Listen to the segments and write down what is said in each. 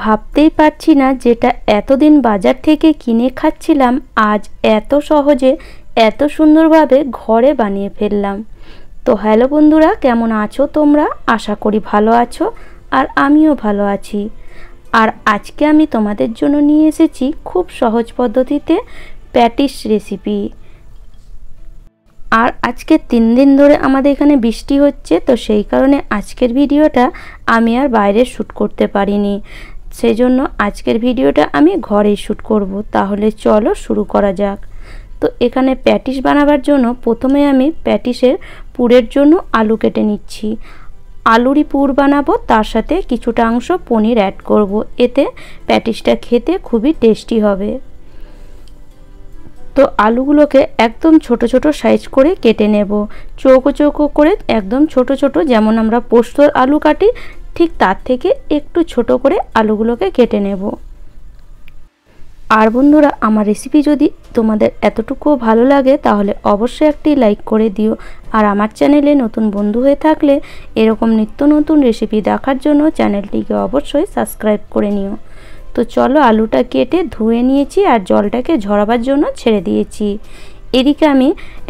ভাবতেই পারছি না যেটা এতদিন বাজার থেকে কিনে খাচ্ছিলাম আজ এত সহজে এত সুন্দরভাবে ঘরে বানিয়ে ফেললাম। তো হ্যালো বন্ধুরা, কেমন আছো তোমরা? আশা করি ভালো আছো আর আমিও ভালো আছি। আর আজকে আমি তোমাদের জন্য নিয়ে এসেছি খুব সহজ পদ্ধতিতে প্যাটিস রেসিপি। আর আজকে 3 দিন ধরে আমাদের এখানে বৃষ্টি হচ্ছে, তো সেই কারণে আজকের ভিডিওটা আমি আর বাইরে শ্যুট করতে পারিনি। সেই জন্য আজকের ভিডিওটা আমি ঘরেই শ্যুট করব। তাহলে চলো শুরু করা যাক। তো এখানে প্যাটিস বানাবার জন্য প্রথমে আমি প্যাটিসের পুরের জন্য আলু কেটে নিচ্ছি। আলুরই পুর বানাবো, তার সাথে কিছুটা অংশ পনির অ্যাড করব। এতে প্যাটিসটা খেতে খুবই টেস্টি হবে। তো আলুগুলোকে একদম ছোট ছোট সাইজ করে কেটে নেব, চৌকো চৌকো করে, একদম ছোট ছোট, যেমন আমরা পোস্তর আলু কাটি ঠিক তার থেকে একটু ছোট করে আলুগুলোকে কেটে নেব। আর বন্ধুরা, আমার রেসিপি যদি তোমাদের এতটুকু ভালো লাগে তাহলে অবশ্যই একটি লাইক করে দিও। আর আমার চ্যানেলে নতুন বন্ধু হয়ে থাকলে এরকম নিত্য নতুন রেসিপি দেখার জন্য চ্যানেলটিকে অবশ্যই সাবস্ক্রাইব করে নিও। তো চলো, আলুটা কেটে ধুয়ে নিয়েছি আর জলটাকে ঝরাবার জন্য ছেড়ে দিয়েছি। এদিকে আমি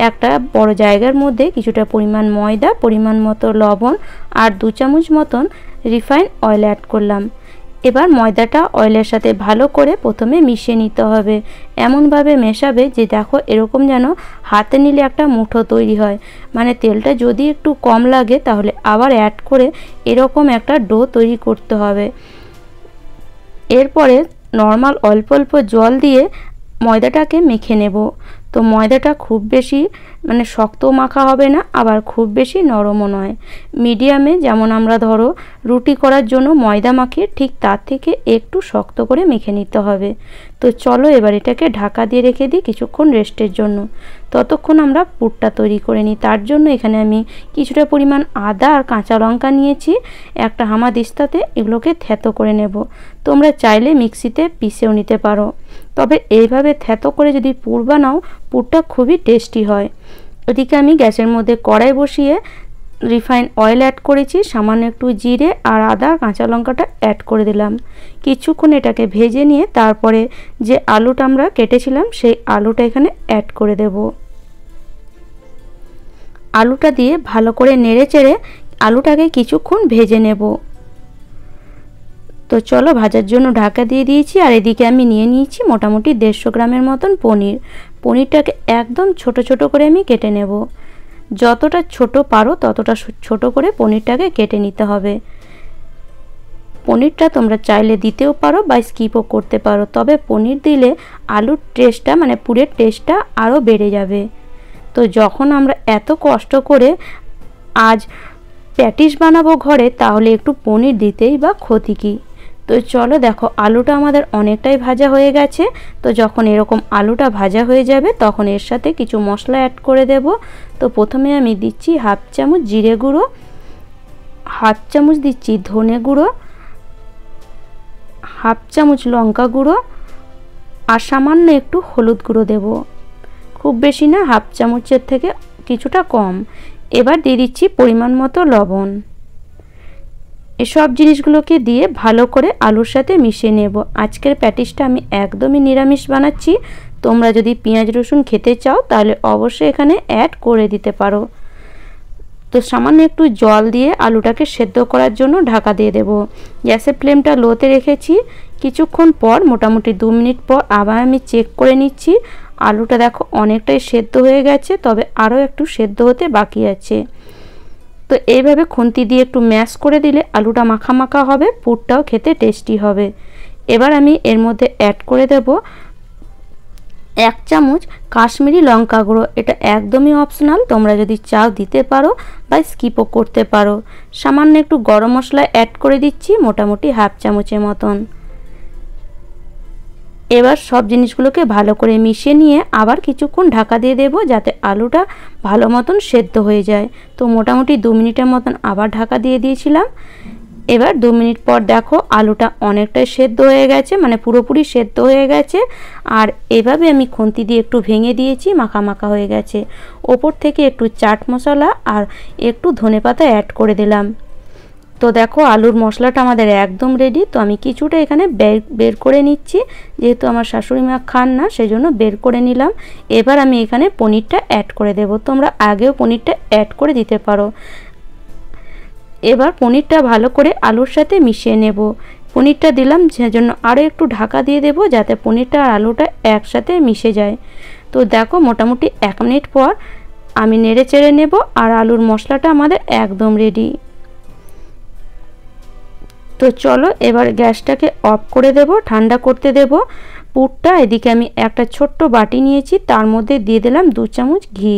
একটা বড় জায়গার মধ্যে কিছুটা পরিমাণ ময়দা, পরিমাণ মতো লবণ আর 2 চামচ মতন রিফাইন অয়েল অ্যাড করলাম। এবার ময়দাটা অয়েলের সাথে ভালো করে প্রথমে মিশিয়ে নিতে হবে। এমনভাবে মেশাবে যে দেখো এরকম যেন হাতে নিলে একটা মুঠো তৈরি হয়। মানে তেলটা যদি একটু কম লাগে তাহলে আবার অ্যাড করে এরকম একটা ডো তৈরি করতে হবে। এরপরে নর্মাল অল্প অল্প জল দিয়ে ময়দাটাকে মেখে নেব। তো ময়দাটা খুব বেশি শক্ত মাখা হবে না, আবার খুব বেশি নরমও নয়, মিডিয়ামে। যেমন আমরা ধরো রুটি করার জন্য ময়দা মাখি ঠিক তার থেকে একটু শক্ত করে মেখে নিতে হবে। তো চলো এবার এটাকে ঢাকা দিয়ে রেখে দিই কিছুক্ষণ রেস্টের জন্য। ততক্ষণ আমরা পুরটা তৈরি করে নিই। তার জন্য এখানে আমি কিছুটা পরিমাণ আদা আর কাঁচা লঙ্কা নিয়েছি। একটা হামাদিস্তাতে এগুলোকে থ্যাতো করে নেব। তোমরা চাইলে মিক্সিতে পিষেও নিতে পারো, তবে এইভাবে থ্যাতো করে যদি পুর বানাও পুরটা খুবই টেস্টি হয়। ওদিকে আমি গ্যাসের মধ্যে কড়াই বসিয়ে রিফাইন অয়েল অ্যাড করেছি, সামান্য একটু জিরে আর আদা কাঁচা লঙ্কাটা অ্যাড করে দিলাম। কিছুক্ষণ এটাকে ভেজে নিয়ে তারপরে যে আলুটা আমরা কেটেছিলাম সেই আলুটা এখানে অ্যাড করে দেব। আলুটা দিয়ে ভালো করে নেড়ে চেড়ে আলুটাকে কিছুক্ষণ ভেজে নেব। তো চলো, ভাজার জন্য ঢাকা দিয়ে দিয়েছি। আর এদিকে আমি নিয়ে নিয়েছি মোটামুটি 150 গ্রামের মতন পনির। পনিরটাকে একদম ছোট ছোট করে আমি কেটে নেব। যতটা ছোট পারো ততটা ছোট করে পনিরটাকে কেটে নিতে হবে। পনিরটা তোমরা চাইলে দিতেও পারো বা স্কিপও করতে পারো, তবে পনির দিলে আলুর টেস্টটা পুরের টেস্টটা আরও বেড়ে যাবে। তো যখন আমরা এত কষ্ট করে আজ প্যাটিস বানাবো ঘরে, তাহলে একটু পনির দিতেই বা ক্ষতি কী। তো চলো দেখো, আলুটা আমাদের অনেকটাই ভাজা হয়ে গেছে। তো যখন এরকম আলুটা ভাজা হয়ে যাবে তখন এর সাথে কিছু মশলা অ্যাড করে দেব। তো প্রথমে আমি দিচ্ছি 1/2 চামচ জিরে গুঁড়ো, 1/2 চামচ দিচ্ছি ধনে গুঁড়ো, 1/2 চামচ লঙ্কা গুঁড়ো আর সামান্য একটু হলুদ গুঁড়ো দেব। খুব বেশি না, 1/2 চামচের থেকে কিছুটা কম। এবার দিয়ে দিচ্ছি পরিমাণ মতো লবণ। এসব জিনিসগুলোকে দিয়ে ভালো করে আলুর সাথে মিশিয়ে নেব। আজকের প্যাটিসটা আমি একদমই নিরামিষ বানাচ্ছি। তোমরা যদি পেঁয়াজ রসুন খেতে চাও তাহলে অবশ্যই এখানে অ্যাড করে দিতে পারো। তো সামান্য একটু জল দিয়ে আলুটাকে সেদ্ধ করার জন্য ঢাকা দিয়ে দেব। গ্যাসের ফ্লেমটা লোতে রেখেছি। কিছুক্ষণ পর, মোটামুটি 2 মিনিট পর আবার আমি চেক করে নিচ্ছি। আলুটা দেখো অনেকটাই সেদ্ধ হয়ে গেছে, তবে আরও একটু সেদ্ধ হতে বাকি আছে। তো এইভাবে খুন্তি দিয়ে একটু ম্যাশ করে দিলে আলুটা মাখা মাখা হবে, পুরটাও খেতে টেস্টি হবে। এবার আমি এর মধ্যে অ্যাড করে দেব 1 চামচ কাশ্মীরি লঙ্কা গুঁড়ো। এটা একদমই অপশনাল, তোমরা যদি চাও দিতে পারো বা স্কিপও করতে পারো। সামান্য একটু গরম মশলা অ্যাড করে দিচ্ছি, মোটামুটি 1/2 চামচের মতন। এবার সব জিনিসগুলোকে ভালো করে মিশিয়ে নিয়ে আবার কিছুক্ষণ ঢাকা দিয়ে দেব, যাতে আলুটা ভালো মতন সেদ্ধ হয়ে যায়। তো মোটামুটি 2 মিনিটের মতন আবার ঢাকা দিয়ে দিয়েছিলাম। এবার 2 মিনিট পর দেখো আলুটা অনেকটাই সেদ্ধ হয়ে গেছে, পুরোপুরি সেদ্ধ হয়ে গেছে। আর এভাবে আমি খুন্তি দিয়ে একটু ভেঙে দিয়েছি, মাখা মাখা হয়ে গেছে। ওপর থেকে একটু চাট মশলা আর একটু ধনেপাতা অ্যাড করে দিলাম। তো দেখো আলুর মশলাটা আমাদের একদম রেডি। তো আমি কিছুটা এখানে বের করে নিচ্ছি, যেহেতু আমার শাশুড়ি মা খান না সেই জন্য বের করে নিলাম। এবার আমি এখানে পনিরটা অ্যাড করে দেব। তোমরা আগেও পনিরটা অ্যাড করে দিতে পারো। এবার পনিরটা ভালো করে আলুর সাথে মিশিয়ে নেব। পনিরটা দিলাম সেজন্য আরও একটু ঢাকা দিয়ে দেব, যাতে পনিরটা আর আলুটা একসাথে মিশে যায়। তো দেখো মোটামুটি 1 মিনিট পর আমি নেড়ে চেড়ে নেব, আর আলুর মশলাটা আমাদের একদম রেডি। তো চলো এবার গ্যাসটাকে অফ করে দেব, ঠান্ডা করতে দেব পুরটা। এদিকে আমি একটা ছোট্ট বাটি নিয়েছি, তার মধ্যে দিয়ে দিলাম 2 চামচ ঘি।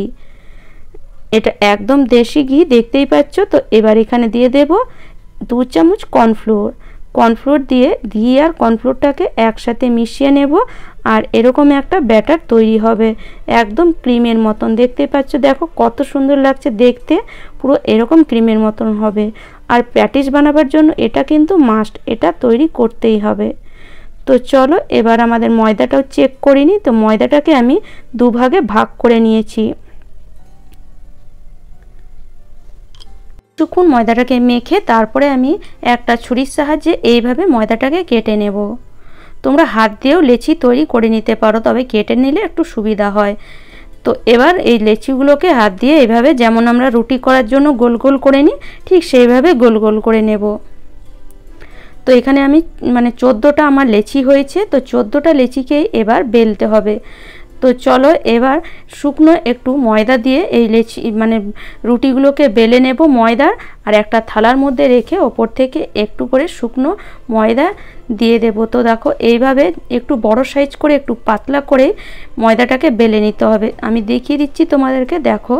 এটা একদম দেশি ঘি, দেখতেই পাচ্ছ। তো এবার এখানে দিয়ে দেব 2 চামচ কর্নফ্লোর। কর্নফ্লোর দিয়ে ঘি আর কর্নফ্লোরটাকে একসাথে মিশিয়ে নেব, আর এরকম একটা ব্যাটার তৈরি হবে একদম ক্রিমের মতন। দেখতেই পাচ্ছ, দেখো কত সুন্দর লাগছে দেখতে, পুরো এরকম ক্রিমের মতন হবে। আর প্যাটিস বানাবার জন্য এটা কিন্তু মাস্ট, এটা তৈরি করতেই হবে। তো চলো এবার আমাদের ময়দাটাও চেক করে নিই। তো ময়দাটাকে আমি 2 ভাগে ভাগ করে নিয়েছি। কিছুক্ষণ ময়দাটাকে মেখে তারপরে আমি একটা ছুরির সাহায্যে এইভাবে ময়দাটাকে কেটে নেব। তোমরা হাত দিয়েও লেচি তৈরি করে নিতে পারো, তবে কেটে নিলে একটু সুবিধা হয়। তো এবার এই লেচিগুলোকে হাত দিয়ে এইভাবে, যেমন আমরা রুটি করার জন্য গোল গোল করে নিই, ঠিক সেইভাবে গোল গোল করে নেব। তো এখানে আমি 14টা আমার লেচি হয়েছে। তো 14টা লেচিকেই এবার বেলতে হবে। তো চলো এবার শুকনো একটু ময়দা দিয়ে এই লেচি রুটিগুলোকে বেলে নেব ময়দার, আর একটা থালার মধ্যে রেখে ওপর থেকে একটু করে শুকনো ময়দা দিয়ে দেব। তো দেখো এইভাবে একটু বড় সাইজ করে, একটু পাতলা করে ময়দাটাকে বেলে নিতে হবে। আমি দেখিয়ে দিচ্ছি তোমাদেরকে, দেখো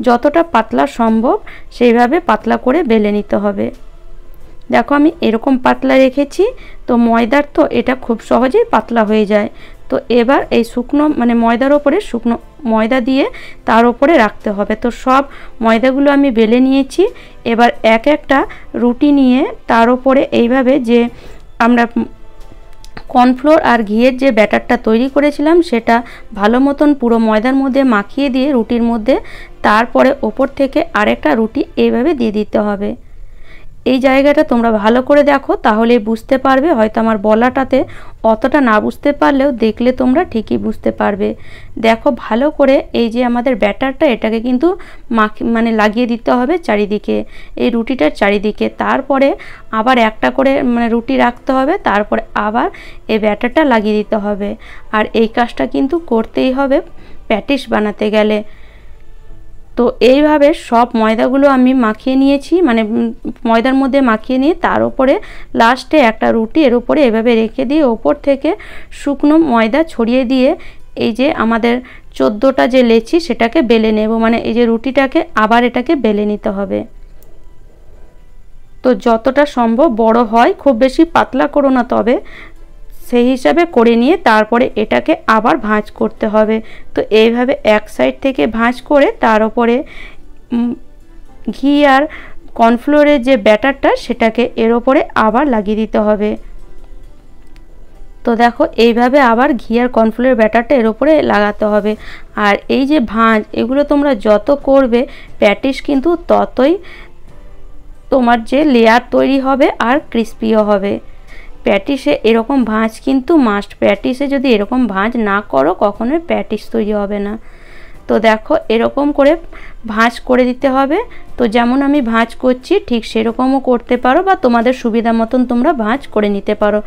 যতটা পাতলা সম্ভব সেইভাবে পাতলা করে বেলে নিতে হবে। দেখো আমি এরকম পাতলা রেখেছি। তো ময়দার তো এটা খুব সহজেই পাতলা হয়ে যায়। তো এবার এই শুকনো ময়দার ওপরে শুকনো ময়দা দিয়ে তার ওপরে রাখতে হবে। তো সব ময়দাগুলো আমি বেলে নিয়েছি। এবার এক একটা রুটি নিয়ে তার ওপরে এইভাবে যে আমরা কর্নফ্লোর আর ঘিয়ের যে ব্যাটারটা তৈরি করেছিলাম সেটা ভালো মতন পুরো ময়দার মধ্যে মাখিয়ে দিয়ে রুটির মধ্যে, তারপরে ওপর থেকে আরেকটা রুটি এইভাবে দিয়ে দিতে হবে। এই জায়গাটা তোমরা ভালো করে দেখো, তাহলে বুঝতে পারবে। হয়তো আমার বলাটাতে অতটা না বুঝতে পারলেও দেখলে তোমরা ঠিকই বুঝতে পারবে। দেখো ভালো করে এই যে আমাদের ব্যাটারটা, এটাকে কিন্তু লাগিয়ে দিতে হবে চারিদিকে, এই রুটিটার চারিদিকে। তারপরে আবার একটা করে রুটি রাখতে হবে, তারপরে আবার এই ব্যাটারটা লাগিয়ে দিতে হবে। আর এই কাজটা কিন্তু করতেই হবে প্যাটিস বানাতে গেলে। তো এইভাবে সব ময়দাগুলো আমি মাখিয়ে নিয়েছি, ময়দার মধ্যে মাখিয়ে নিয়ে তার উপরে লাস্টে একটা রুটি এর উপরে এভাবে রেখে দিয়ে ওপর থেকে শুকনো ময়দা ছড়িয়ে দিয়ে এই যে আমাদের 14টা যে লেচি সেটাকে বেলে নেব। এই যে রুটিটাকে আবার এটাকে বেলে নিতে হবে। তো যতটা সম্ভব বড় হয়, খুব বেশি পাতলা করো না, তবে সেই হিসাবে করে নিয়ে তারপরে এটাকে আবার ভাঁজ করতে হবে। তো এইভাবে এক সাইড থেকে ভাঁজ করে তার উপরে ঘি আর কর্নফ্লোরের যে ব্যাটারটা সেটাকে এর ওপরে আবার লাগিয়ে দিতে হবে। তো দেখো এইভাবে আবার ঘি আর কর্নফ্লোরের ব্যাটারটা এর ওপরে লাগাতে হবে। আর এই যে ভাঁজ, এগুলো তোমরা যত করবে প্যাটিস কিন্তু ততই তোমার যে লেয়ার তৈরি হবে আর ক্রিস্পিও হবে। প্যাটিসে এরকম ভাঁজ কিন্তু মাস্ট। প্যাটিসে যদি এরকম ভাঁজ না করো কখনোই প্যাটিস তৈরি হবে না। তো দেখো এরকম করে ভাঁজ করে দিতে হবে। তো যেমন আমি ভাঁজ করছি ঠিক সেরকমও করতে পারো, বা তোমাদের সুবিধা মতন তোমরা ভাঁজ করে নিতে পারো।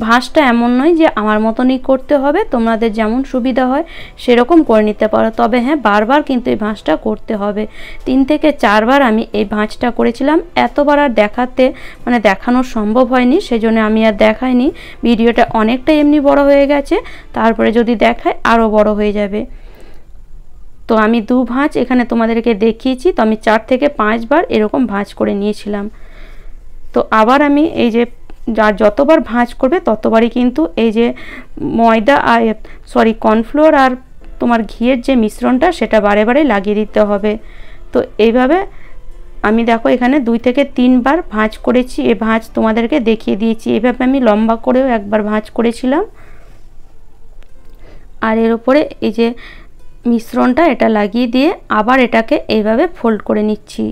ভাঁজটা এমন নয় যে আমার মতনই করতে হবে, তোমাদের যেমন সুবিধা হয় সেরকম করে নিতে পারো। তবে হ্যাঁ, বারবার কিন্তু এই ভাঁজটা করতে হবে। 3 থেকে 4 বার আমি এই ভাঁজটা করেছিলাম। এতবার আর দেখানো সম্ভব হয়নি, সেজন্য আমি আর দেখাইনি। ভিডিওটা অনেকটা এমনি বড় হয়ে গেছে, তারপরে যদি দেখায় আরও বড় হয়ে যাবে। তো আমি 2 ভাঁজ এখানে তোমাদেরকে দেখিয়েছি। তো আমি 4 থেকে 5 বার এরকম ভাঁজ করে নিয়েছিলাম। তো আবার আমি এই যে যতবার ভাঁজ করবে ততবারই কিন্তু এই যে কর্নফ্লোর আর তোমার ঘিয়ের যে মিশ্রণটা সেটা বারে বারে লাগিয়ে দিতে হবে। তো এইভাবে আমি দেখো এখানে 2 থেকে 3 বার ভাঁজ করেছি। এই ভাঁজ তোমাদেরকে দেখিয়ে দিয়েছি। এইভাবে আমি লম্বা করেও একবার ভাঁজ করেছিলাম। আর এর উপরে এই যে মিশ্রণটা এটা লাগিয়ে দিয়ে আবার এটাকে এইভাবে ফোল্ড করে নিচ্ছি।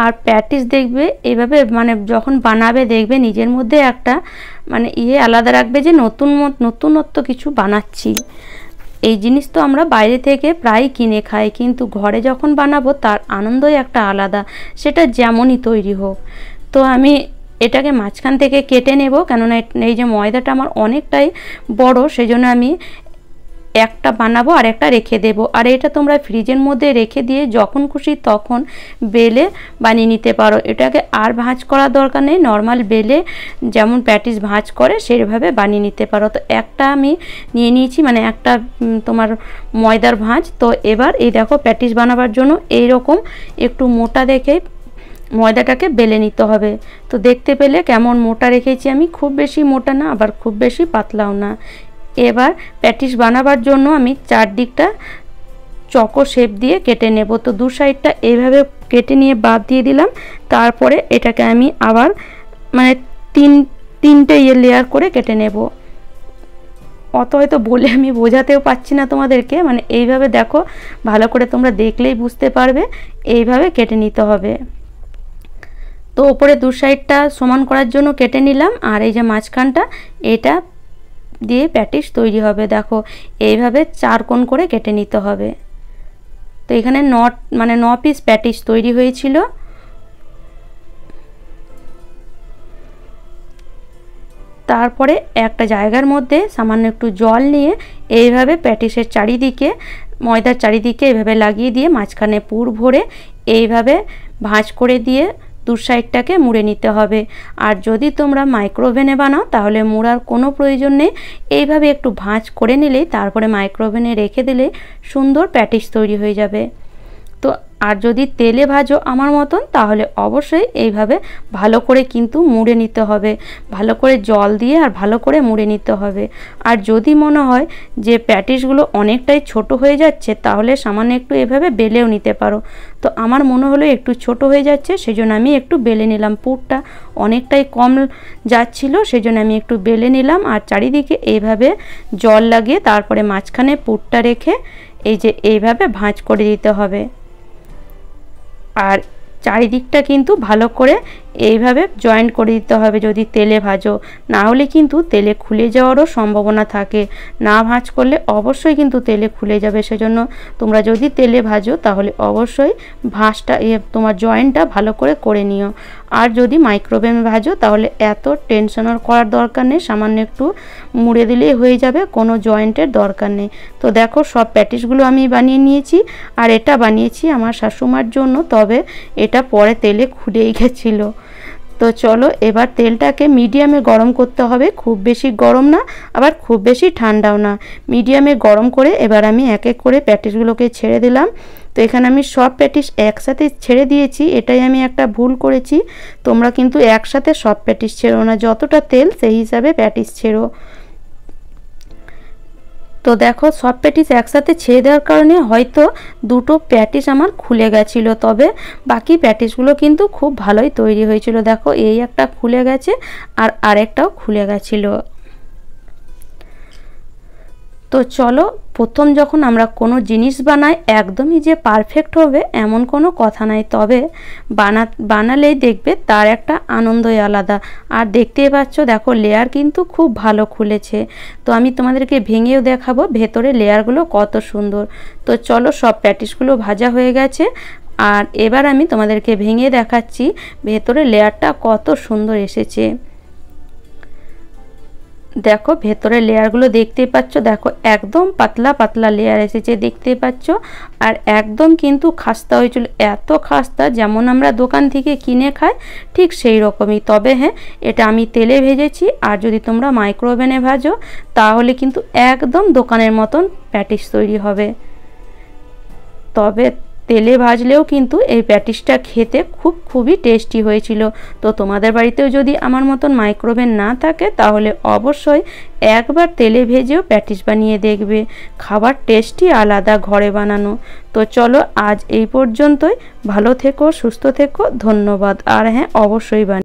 আর প্যাটিস দেখবে এইভাবে মানে যখন বানাবে দেখবে নিজের মধ্যে একটা মানে আলাদা রাখবে যে নতুনত্ব কিছু বানাচ্ছি। এই জিনিস তো আমরা বাইরে থেকে প্রায় কিনে খাই, কিন্তু ঘরে যখন বানাবো তার আনন্দই একটা আলাদা, সেটা যেমনই তৈরি হোক। তো আমি এটাকে মাঝখান থেকে কেটে নেব, কেননা এই যে ময়দাটা আমার অনেকটাই বড়, সেজন্য আমি একটা বানাবো আর একটা রেখে দেব। আর এটা তোমরা ফ্রিজের মধ্যে রেখে দিয়ে যখন খুশি তখন বেলে বানিয়ে নিতে পারো। এটাকে আর ভাঁজ করার দরকার নেই, নর্মাল বেলে যেমন প্যাটিস ভাঁজ করে সেইভাবে বানিয়ে নিতে পারো। তো একটা আমি নিয়ে নিয়েছি, মানে একটা তোমার ময়দার ভাঁজ। তো এবার এই দেখো প্যাটিস বানাবার জন্য এই রকম একটু মোটা দেখে ময়দাটাকে বেলে নিতে হবে। তো দেখতে পেলে কেমন মোটা রেখেছি আমি, খুব বেশি মোটা না আবার খুব বেশি পাতলাও না। এবার প্যাটিস বানাবার জন্য আমি চারদিকটা চকো শেপ দিয়ে কেটে নেব। তো দু সাইডটা এইভাবে কেটে নিয়ে বাদ দিয়ে দিলাম। তারপরে এটাকে আমি আবার মানে তিনটে লেয়ার করে কেটে নেব। অত হয়তো বলে আমি বোঝাতেও পারছি না তোমাদেরকে, মানে এইভাবে দেখো, ভালো করে তোমরা দেখলেই বুঝতে পারবে, এইভাবে কেটে নিতে হবে। তো ওপরে দু সাইডটা সমান করার জন্য কেটে নিলাম, আর এই যে মাঝখানটা এটা দিয়ে প্যাটিস তৈরি হবে। দেখো এইভাবে 4 কোণ করে কেটে নিতে হবে। তো এখানে 9 পিস প্যাটিস তৈরি হয়েছিল। তারপরে একটা জায়গার মধ্যে সামান্য একটু জল নিয়ে এইভাবে প্যাটিসের চারিদিকে, ময়দার চারিদিকে এইভাবে লাগিয়ে দিয়ে মাঝখানে পুর ভরে এইভাবে ভাঁজ করে দিয়ে দু সাইডটাকে মুড়ে নিতে হবে। আর যদি তোমরা মাইক্রোওভেনে বানাও তাহলে মুড়ার কোনো প্রয়োজন নেই, এইভাবে একটু ভাঁজ করে নিলেই তারপরে মাইক্রোওভেনে রেখে দিলে সুন্দর প্যাটিস তৈরি হয়ে যাবে। তো আর যদি তেলে ভাজো আমার মতন, তাহলে অবশ্যই এইভাবে ভালো করে কিন্তু মুড়ে নিতে হবে, ভালো করে জল দিয়ে আর ভালো করে মুড়ে নিতে হবে। আর যদি মনে হয় যে প্যাটিসগুলো অনেকটাই ছোট হয়ে যাচ্ছে, তাহলে সামান্য একটু এভাবে বেলেও নিতে পারো। তো আমার মনে হলো একটু ছোট হয়ে যাচ্ছে, সেজন্য আমি একটু বেলে নিলাম। পুরটা অনেকটাই কম যাচ্ছিল, সেজন্য আমি একটু বেলে নিলাম। আর চারিদিকে এইভাবে জল লাগিয়ে তারপরে মাঝখানে পুরটা রেখে এই যে এইভাবে ভাঁজ করে দিতে হবে। আর চারিদিকটা কিন্তু ভালো করে এইভাবে জয়েন্ট করে দিতে হবে যদি তেলে ভাজো, না হলে কিন্তু তেলে খুলে যাওয়ারও সম্ভাবনা থাকে। না ভাঁজ করলে অবশ্যই কিন্তু তেলে খুলে যাবে, সেজন্য তোমরা যদি তেলে ভাজো তাহলে অবশ্যই ভাঁজটা তোমার জয়েন্টটা ভালো করে নিও। আর যদি মাইক্রোওভেনে ভাজো তাহলে এত টেনশন করার দরকার নেই, সামান্য একটু মুড়ে দিলেই হয়ে যাবে, কোনো জয়েন্টের দরকার নেই। তো দেখো সব প্যাটিসগুলো আমি বানিয়ে নিয়েছি, আর এটা বানিয়েছি আমার শাশুমার জন্য, তবে এটা পরে তেলে খুলেই গেছিলো। তো চলো এবার তেলটাকে মিডিয়ামে গরম করতে হবে, খুব বেশি গরম না আবার খুব বেশি ঠান্ডাও না, মিডিয়ামে গরম করে এবার আমি এক এক করে প্যাটিসগুলোকে ছেড়ে দিলাম। তো এখানে আমি সব প্যাটিস একসাথে ছেড়ে দিয়েছি, এটাই আমি একটা ভুল করেছি। তোমরা কিন্তু একসাথে সব প্যাটিস ছেড়ো না, যতটা তেল সেই হিসাবে প্যাটিস ছেড়ো। তো দেখো সব প্যাটিস একসাথে ছেড়ে দেওয়ার কারণে হয়তো দুটো প্যাটিস আমার খুলে গেছিলো, তবে বাকি প্যাটিসগুলো কিন্তু খুব ভালোই তৈরি হয়েছিল। দেখো এই একটা খুলে গেছে আর আরেকটাও খুলে গেছিলো। তো চলো, প্রথম যখন আমরা কোনো জিনিস বানাই একদমই যে পারফেক্ট হবে এমন কোনো কথা নাই, তবে বানালেই দেখবে তার একটা আনন্দই আলাদা। আর দেখতেই পাচ্ছ দেখো লেয়ার কিন্তু খুব ভালো খুলেছে। তো আমি তোমাদেরকে ভেঙেও দেখাবো ভেতরে লেয়ারগুলো কত সুন্দর। তো চলো, সব প্যাটিসগুলো ভাজা হয়ে গেছে, আর এবার আমি তোমাদেরকে ভেঙে দেখাচ্ছি ভেতরে লেয়ারটা কত সুন্দর এসেছে। দেখো ভেতরের লেয়ারগুলো দেখতেই পাচ্ছ, দেখো একদম পাতলা পাতলা লেয়ার এসেছে দেখতেই পাচ্ছ। আর একদম কিন্তু খাস্তা হয়েছিল, এত খাস্তা যেমন আমরা দোকান থেকে কিনে খাই ঠিক সেই রকমই। তবে হ্যাঁ, এটা আমি তেলে ভেজেছি, আর যদি তোমরা মাইক্রোওভেনে ভাজো তাহলে কিন্তু একদম দোকানের মতন প্যাটিস তৈরি হবে। তবে তেলে ভাজলেও কিন্তু এই প্যাটিসটা খেতে খুবই টেস্টি হয়েছিল। তো তোমাদের বাড়িতেও যদি আমার মতন মাইক্রোওভেন না থাকে তাহলে অবশ্যই একবার তেলে ভেজেও প্যাটিস বানিয়ে দেখবে, খাবার টেস্টই আলাদা ঘরে বানানো। তো চলো আজ এই পর্যন্তই, ভালো থেকো, সুস্থ থেকো, ধন্যবাদ। আর হ্যাঁ, অবশ্যই বানিয়ে